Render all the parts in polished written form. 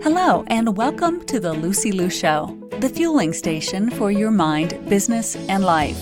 Hello, and welcome to the Lucy Liu Show, the fueling station for your mind, business, and life.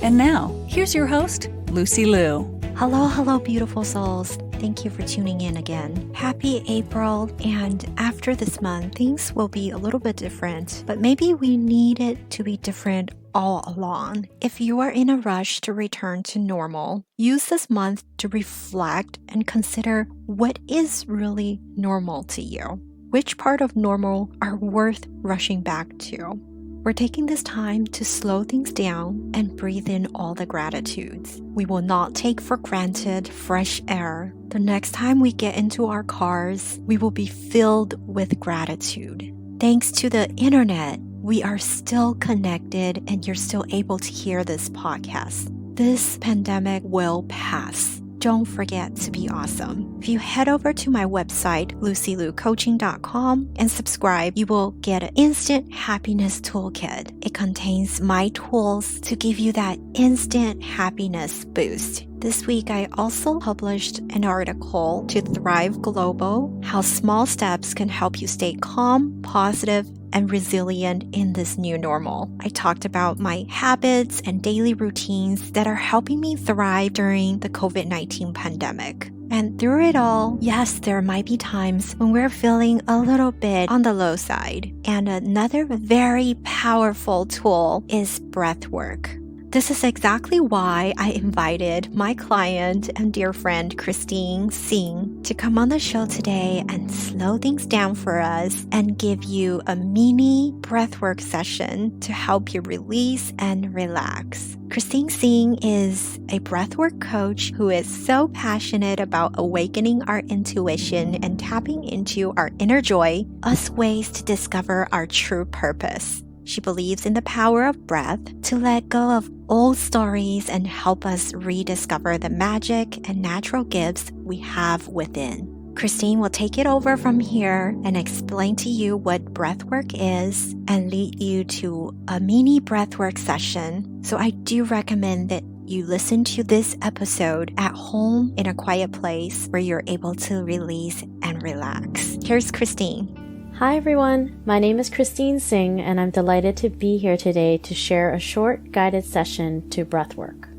And now, here's your host, Lucy Liu. Hello, beautiful souls. Thank you for tuning in again. Happy April, and after this month, things will be a little bit different, but maybe we need it to be different all along. If you are in a rush to return to normal, use this month to reflect and consider what is really normal to you. Which part of normal are worth rushing back to? We're taking this time to slow things down and breathe in all the gratitudes. We will not take for granted fresh air. The next time we get into our cars, we will be filled with gratitude. Thanks to the internet, we are still connected and you're still able to hear this podcast. This pandemic will pass. Don't forget to be awesome. If you head over to my website, lucyliucoaching.com, and subscribe, you will get an instant happiness toolkit. It contains my tools to give you that instant happiness boost. This week, I also published an article to Thrive Global, how small steps can help you stay calm, positive, and resilient in this new normal. I talked about my habits and daily routines that are helping me thrive during the COVID-19 pandemic. And through it all, yes, there might be times when we're feeling a little bit on the low side. And another very powerful tool is breathwork. This is exactly why I invited my client and dear friend Christine Singh to come on the show today and slow things down for us and give you a mini breathwork session to help you release and relax. Christine Singh is a breathwork coach who is so passionate about awakening our intuition and tapping into our inner joy as ways to discover our true purpose. She believes in the power of breath to let go of old stories and help us rediscover the magic and natural gifts we have within. Christine will take it over from here and explain to you what breathwork is and lead you to a mini breathwork session. So I do recommend that you listen to this episode at home in a quiet place where you're able to release and relax. Here's Christine. Hi everyone, my name is Christine Singh and I'm delighted to be here today to share a short guided session to breathwork.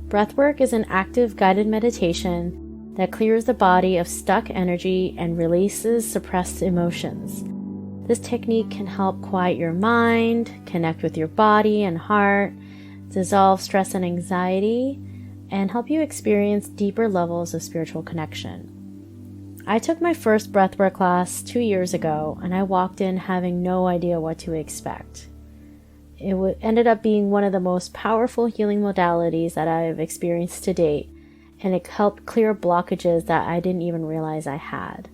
Breathwork is an active guided meditation that clears the body of stuck energy and releases suppressed emotions. This technique can help quiet your mind, connect with your body and heart, dissolve stress and anxiety, and help you experience deeper levels of spiritual connection. I took my first breathwork class 2 years ago, and I walked in having no idea what to expect. It ended up being one of the most powerful healing modalities that I have experienced to date, and it helped clear blockages that I didn't even realize I had.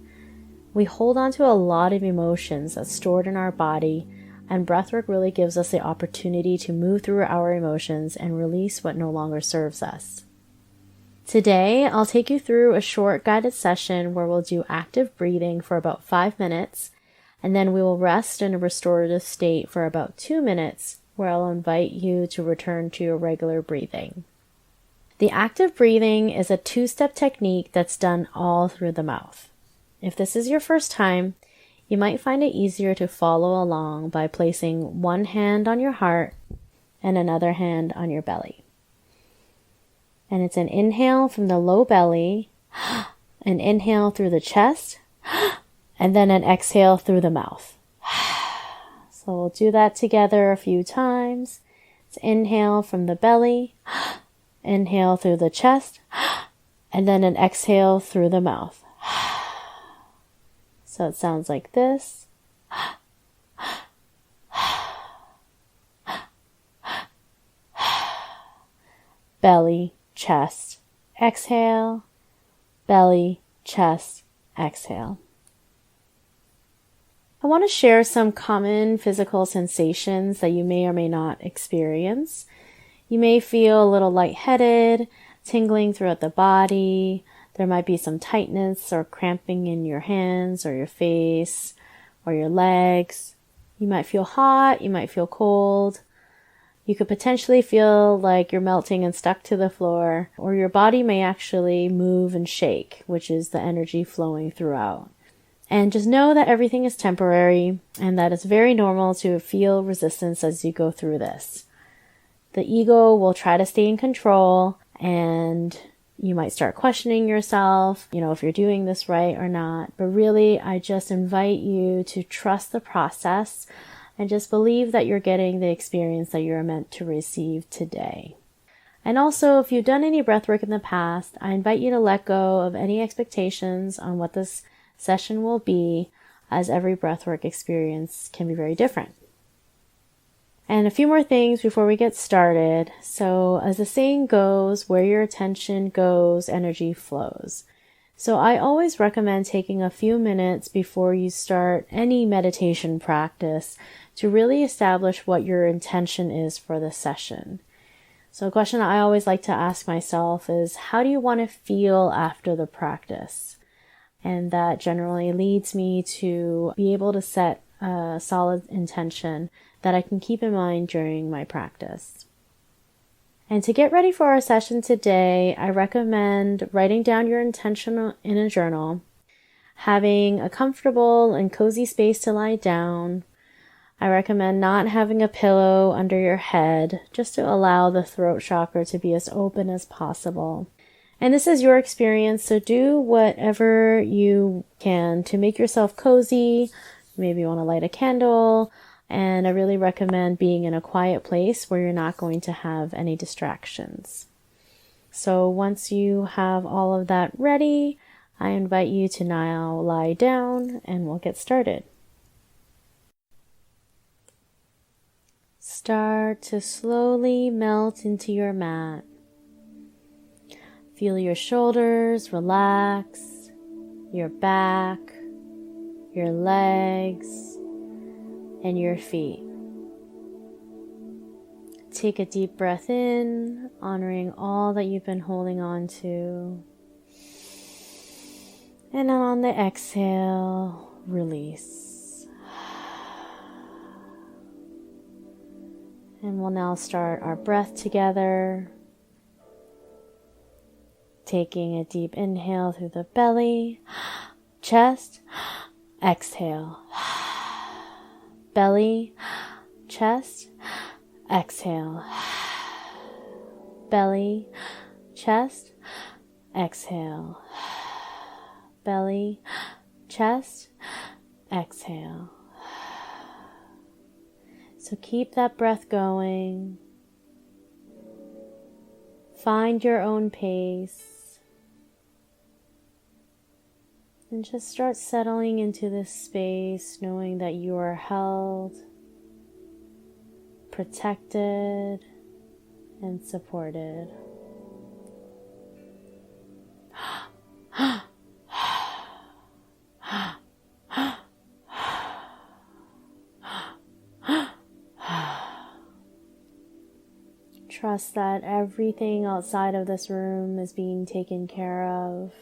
We hold on to a lot of emotions that's stored in our body, and breathwork really gives us the opportunity to move through our emotions and release what no longer serves us. Today, I'll take you through a short guided session where we'll do active breathing for about 5 minutes, and then we will rest in a restorative state for about 2 minutes, where I'll invite you to return to your regular breathing. The active breathing is a 2-step technique that's done all through the mouth. If this is your first time, you might find it easier to follow along by placing one hand on your heart and another hand on your belly. And it's an inhale from the low belly, an inhale through the chest, and then an exhale through the mouth. So we'll do that together a few times. It's inhale from the belly, inhale through the chest, and then an exhale through the mouth. So it sounds like this. Belly, chest, exhale, belly, chest, exhale. I want to share some common physical sensations that you may or may not experience. You may feel a little lightheaded, tingling throughout the body. There might be some tightness or cramping in your hands or your face or your legs. You might feel hot, you might feel cold. You could potentially feel like you're melting and stuck to the floor, or your body may actually move and shake, which is the energy flowing throughout. And just know that everything is temporary and that it's very normal to feel resistance as you go through this. The ego will try to stay in control, and you might start questioning yourself, if you're doing this right or not. But really, I just invite you to trust the process and just believe that you're getting the experience that you're meant to receive today. And also, if you've done any breathwork in the past, I invite you to let go of any expectations on what this session will be, as every breathwork experience can be very different. And a few more things before we get started. So as the saying goes, where your attention goes, energy flows. So I always recommend taking a few minutes before you start any meditation practice to really establish what your intention is for the session. So a question I always like to ask myself is, how do you want to feel after the practice? And that generally leads me to be able to set a solid intention that I can keep in mind during my practice. And to get ready for our session today, I recommend writing down your intention in a journal, having a comfortable and cozy space to lie down. I recommend not having a pillow under your head, just to allow the throat chakra to be as open as possible. And this is your experience, so do whatever you can to make yourself cozy. Maybe you want to light a candle, and I really recommend being in a quiet place where you're not going to have any distractions. So once you have all of that ready, I invite you to now lie down and we'll get started. Start to slowly melt into your mat. Feel your shoulders relax, your back, your legs, and your feet. Take a deep breath in, honoring all that you've been holding on to. And then on the exhale, release. And we'll now start our breath together. Taking a deep inhale through the belly, chest, exhale. Belly, chest, exhale. Belly, chest, exhale. Belly, chest, exhale. So keep that breath going. Find your own pace. And just start settling into this space, knowing that you are held, protected, and supported. Trust that everything outside of this room is being taken care of.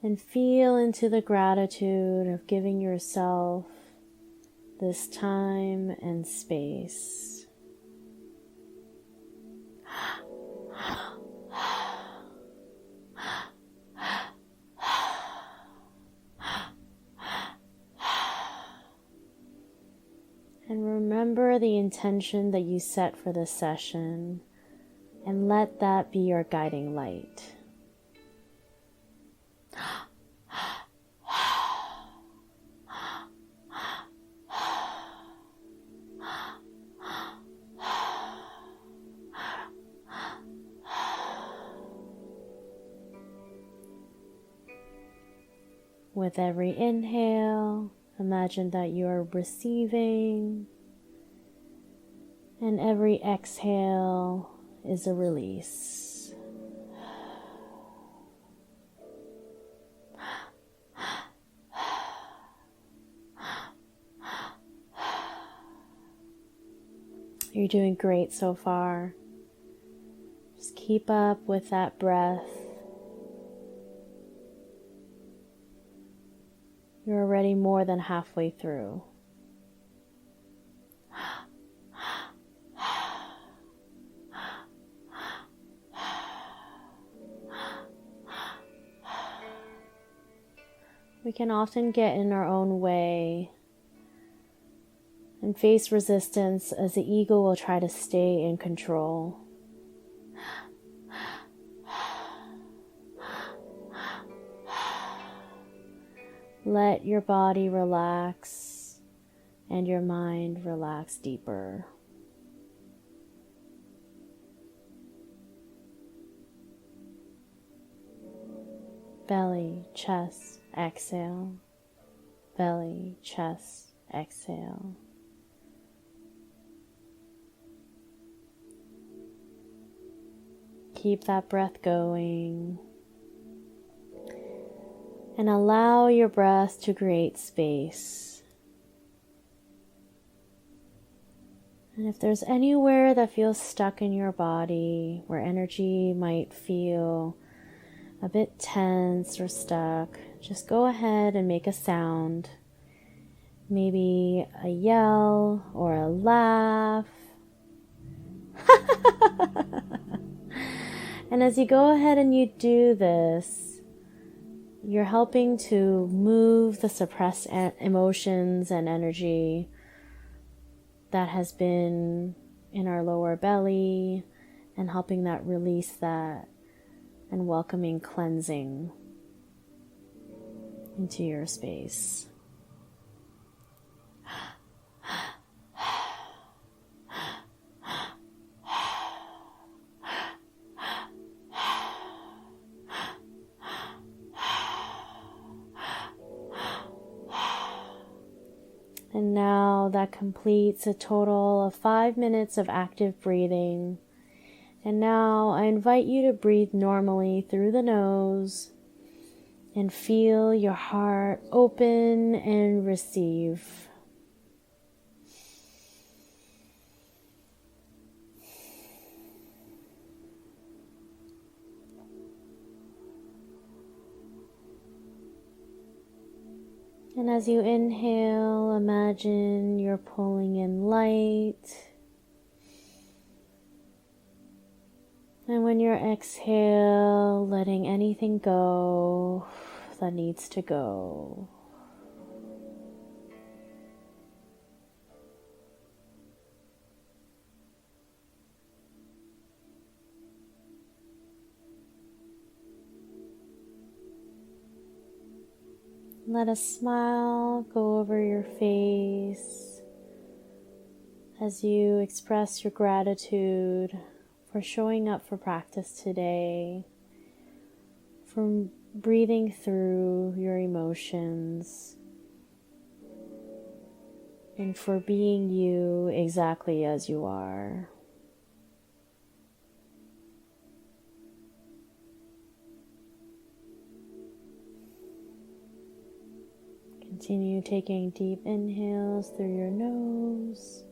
And feel into the gratitude of giving yourself this time and space. And remember the intention that you set for this session, and let that be your guiding light. With every inhale, imagine that you are receiving, and every exhale is a release. You're doing great so far. Just keep up with that breath. You're already more than halfway through. we can often get in our own way and face resistance as the ego will try to stay in control. Let your body relax and your mind relax deeper. Belly, chest, exhale. Belly, chest, exhale. Keep that breath going. And allow your breath to create space. And if there's anywhere that feels stuck in your body, where energy might feel a bit tense or stuck, just go ahead and make a sound. Maybe a yell or a laugh. And as you go ahead and you do this, you're helping to move the suppressed emotions and energy that has been in our lower belly and helping that release that and welcoming cleansing into your space. And now that completes a total of 5 minutes of active breathing. And now I invite you to breathe normally through the nose and feel your heart open and receive. And as you inhale, imagine you're pulling in light. And when you exhale, letting anything go that needs to go. Let a smile go over your face as you express your gratitude for showing up for practice today, for breathing through your emotions, and for being you exactly as you are. Continue taking deep inhales through your nose.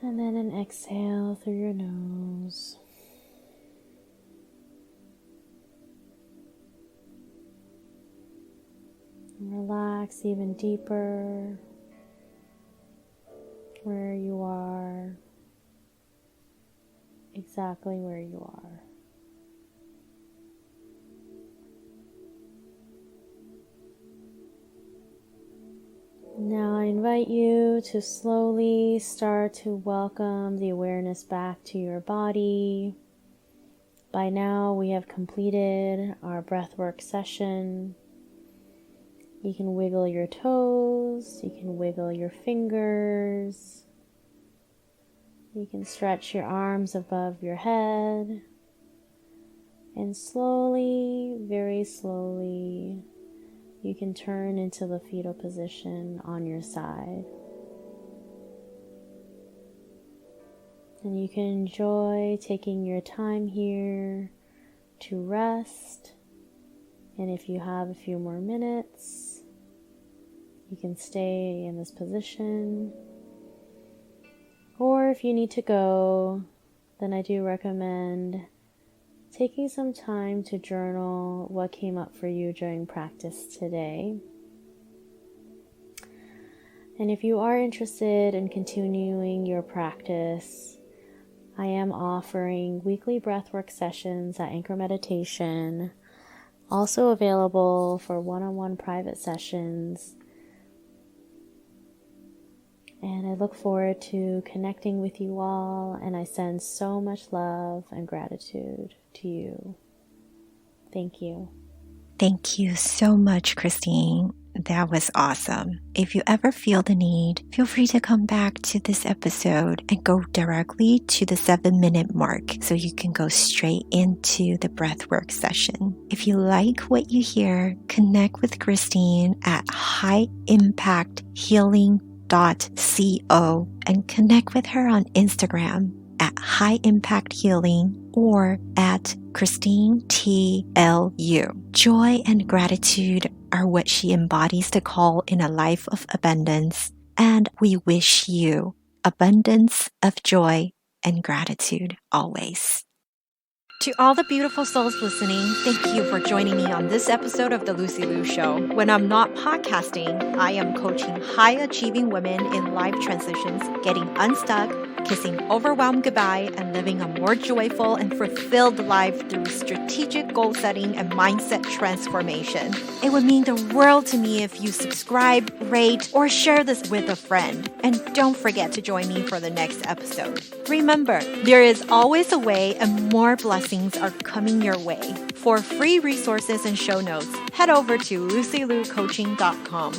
And then an exhale through your nose. And relax even deeper where you are, exactly where you are. Now I invite you to slowly start to welcome the awareness back to your body. By now we have completed our breathwork session. You can wiggle your toes, you can wiggle your fingers, you can stretch your arms above your head, and slowly, very slowly, you can turn into the fetal position on your side. And you can enjoy taking your time here to rest. And if you have a few more minutes, you can stay in this position. Or if you need to go, then I do recommend taking some time to journal what came up for you during practice today. And if you are interested in continuing your practice, I am offering weekly breathwork sessions at Anchor Meditation Also available for one-on-one private sessions. And I look forward to connecting with you all, and I send so much love and gratitude to you. Thank you. Thank you so much, Christine. That was awesome. If you ever feel the need, feel free to come back to this episode and go directly to the 7-minute mark so you can go straight into the breathwork session. If you like what you hear, connect with Christine at highimpacthealing.co and connect with her on Instagram at High Impact Healing or at Christine TLU. Joy and gratitude are what she embodies to call in a life of abundance, and we wish you abundance of joy and gratitude always. To all the beautiful souls listening, thank you for joining me on this episode of The Lucy Liu Show. When I'm not podcasting, I am coaching high-achieving women in life transitions, getting unstuck, kissing overwhelm goodbye, and living a more joyful and fulfilled life through strategic goal setting and mindset transformation. It would mean the world to me if you subscribe, rate, or share this with a friend. And don't forget to join me for the next episode. Remember, there is always a way, and more blessings are coming your way. For free resources and show notes, head over to LucyLuCoaching.com.